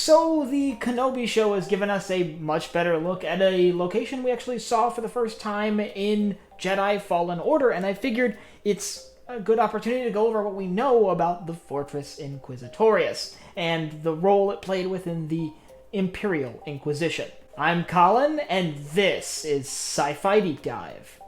So the Kenobi show has given us a much better look at a location we actually saw for the first time in Jedi Fallen Order, and I figured it's a good opportunity to go over what we know about the Fortress Inquisitorius and the role it played within the Imperial Inquisition. I'm Colin, and this is Sci-Fi Deep Dive.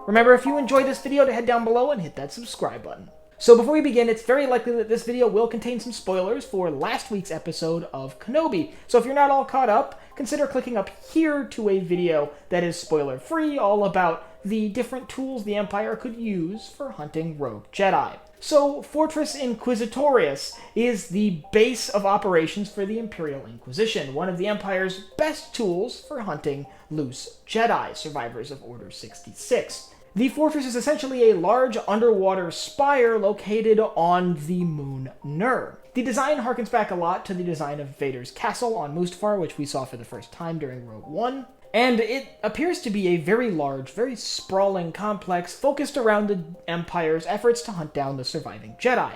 Remember, if you enjoyed this video, to head down below and hit that subscribe button. So before we begin, it's very likely that this video will contain some spoilers for last week's episode of Kenobi. So if you're not all caught up, consider clicking up here to a video that is spoiler-free, all about the different tools the Empire could use for hunting rogue Jedi. So Fortress Inquisitorius is the base of operations for the Imperial Inquisition, one of the Empire's best tools for hunting loose Jedi, survivors of Order 66. The fortress is essentially a large underwater spire located on the moon Nur. The design harkens back a lot to the design of Vader's castle on Mustafar, which we saw for the first time during Rogue One. And it appears to be a very large, very sprawling complex focused around the Empire's efforts to hunt down the surviving Jedi.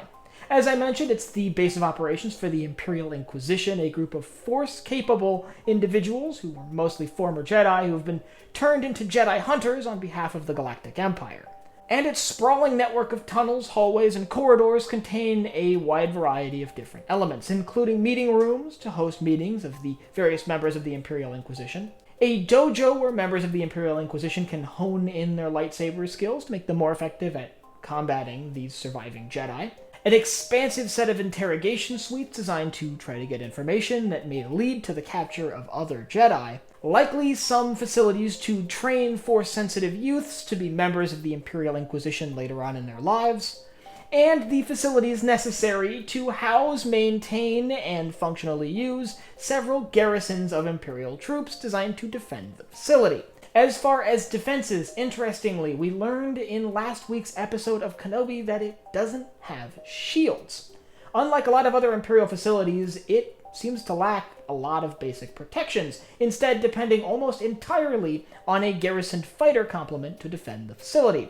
As I mentioned, it's the base of operations for the Imperial Inquisition, a group of Force-capable individuals who were mostly former Jedi who have been turned into Jedi hunters on behalf of the Galactic Empire. And its sprawling network of tunnels, hallways, and corridors contain a wide variety of different elements, including meeting rooms to host meetings of the various members of the Imperial Inquisition, a dojo where members of the Imperial Inquisition can hone in their lightsaber skills to make them more effective at combating these surviving Jedi, an expansive set of interrogation suites designed to try to get information that may lead to the capture of other Jedi, likely some facilities to train Force-sensitive youths to be members of the Imperial Inquisition later on in their lives, and the facilities necessary to house, maintain, and functionally use several garrisons of Imperial troops designed to defend the facility. As far as defenses, interestingly, we learned in last week's episode of Kenobi that it doesn't have shields. Unlike a lot of other Imperial facilities, it seems to lack a lot of basic protections, instead depending almost entirely on a garrisoned fighter complement to defend the facility.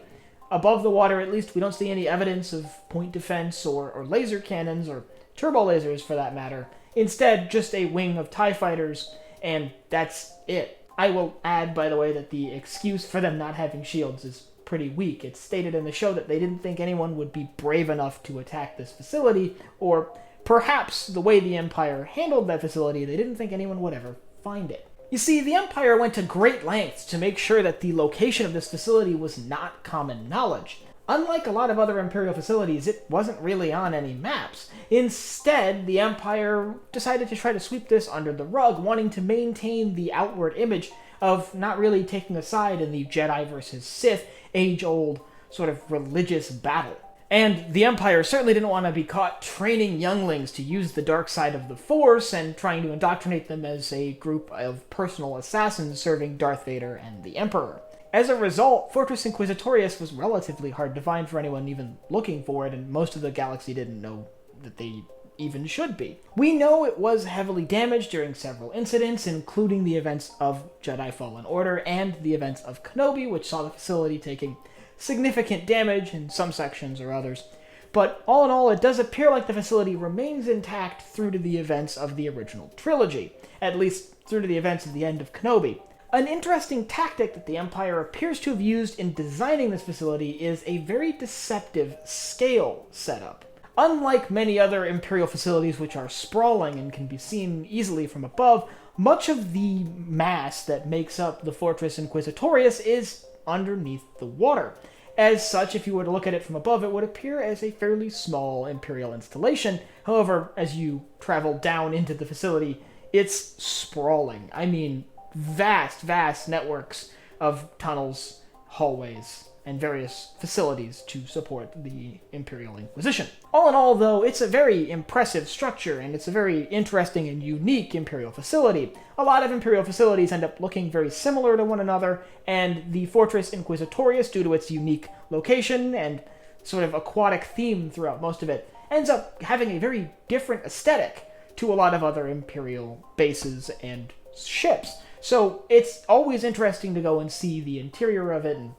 Above the water, at least, we don't see any evidence of point defense or laser cannons, or turbo lasers for that matter. Instead, just a wing of TIE fighters, and that's it. I will add, by the way, that the excuse for them not having shields is pretty weak. It's stated in the show that they didn't think anyone would be brave enough to attack this facility, or perhaps the way the Empire handled that facility, they didn't think anyone would ever find it. You see, the Empire went to great lengths to make sure that the location of this facility was not common knowledge. Unlike a lot of other Imperial facilities, it wasn't really on any maps. Instead, the Empire decided to try to sweep this under the rug, wanting to maintain the outward image of not really taking a side in the Jedi versus Sith, age-old sort of religious battle. And the Empire certainly didn't want to be caught training younglings to use the dark side of the Force and trying to indoctrinate them as a group of personal assassins serving Darth Vader and the Emperor. As a result, Fortress Inquisitorius was relatively hard to find for anyone even looking for it, and most of the galaxy didn't know that they even should be. We know it was heavily damaged during several incidents, including the events of Jedi Fallen Order and the events of Kenobi, which saw the facility taking significant damage in some sections or others. But all in all, it does appear like the facility remains intact through to the events of the original trilogy, at least through to the events of the end of Kenobi. An interesting tactic that the Empire appears to have used in designing this facility is a very deceptive scale setup. Unlike many other Imperial facilities which are sprawling and can be seen easily from above, much of the mass that makes up the Fortress Inquisitorius is underneath the water. As such, if you were to look at it from above, it would appear as a fairly small Imperial installation. However, as you travel down into the facility, it's sprawling. I mean, vast networks of tunnels, hallways, and various facilities to support the Imperial Inquisition. All in all, though, it's a very impressive structure, and it's a very interesting and unique Imperial facility. A lot of Imperial facilities end up looking very similar to one another, and the Fortress Inquisitorius, due to its unique location and sort of aquatic theme throughout most of it, ends up having a very different aesthetic to a lot of other Imperial bases and ships. So it's always interesting to go and see the interior of it and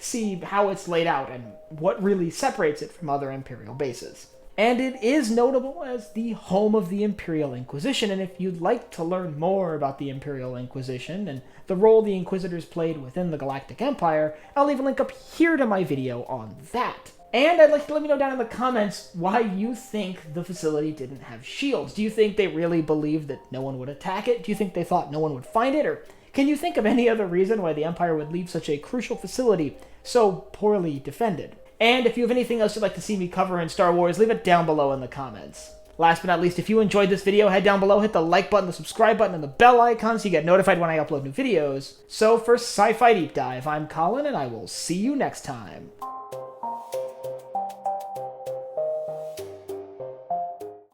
see how it's laid out and what really separates it from other Imperial bases. And it is notable as the home of the Imperial Inquisition, and if you'd like to learn more about the Imperial Inquisition and the role the Inquisitors played within the Galactic Empire, I'll leave a link up here to my video on that. And I'd like you to let me know down in the comments why you think the facility didn't have shields. Do you think they really believed that no one would attack it? Do you think they thought no one would find it? Or can you think of any other reason why the Empire would leave such a crucial facility so poorly defended? And if you have anything else you'd like to see me cover in Star Wars, leave it down below in the comments. Last but not least, if you enjoyed this video, head down below, hit the like button, the subscribe button, and the bell icon so you get notified when I upload new videos. So for Sci-Fi Deep Dive, I'm Colin, and I will see you next time.